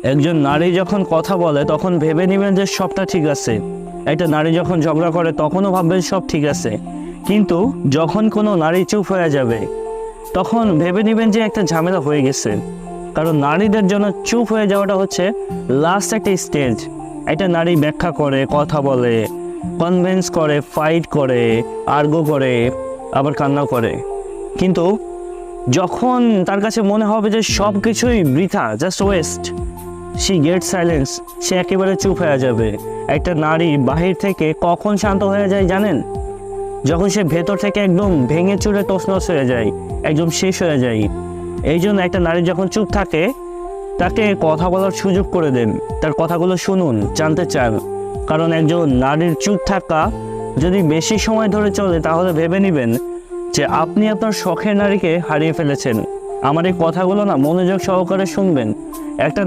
একজন নারী যখন কথা বলে তখন ভেবে নেবেন যে সবটা ঠিক আছে। একটা নারী যখন ঝগড়া করে তখনও ভাববেন সব ঠিক আছে। কিন্তু যখন কোনো নারী চুপ হয়ে যাবে তখন ভেবে নেবেন যে একটা ঝামেলা হয়ে গেছে। কারণ নারীদের জন্য চুপ হয়ে যাওয়াটা হচ্ছে লাস্ট একটা স্টেজ। একটা নারী ব্যাখ্যা করে, কথা বলে, কনভিন্স করে, ফাইট করে, আর্গু করে, আবার কান্না করে। কিন্তু যখন তার কাছে মনে হবে যে সব কিছুই বৃথা, just waste, she get silence, সে একেবারে চুপ হয়ে যাবে। একটা নারী বাহির থেকে কখন শান্ত হয়ে যায় জানেন? যখন সে ভেতর থেকে একদম ভেঙে চুরে তছনছ হয়ে যায়, একদম শেষ হয়ে যায়। এই জন্য একটা নারী যখন চুপ থাকে তাকে কথা বলার সুযোগ করে দেন, তার কথাগুলো শুনুন, জানতে চান। কারণ একজন নারীর চুপ থাকা যদি বেশি সময় ধরে চলে তাহলে ভেবে নেবেন যে আপনি আপনার শখের নারীকে হারিয়ে ফেলেছেন। আমার এই কথাগুলো না মনোযোগ সহকারে শুনবেন। একটা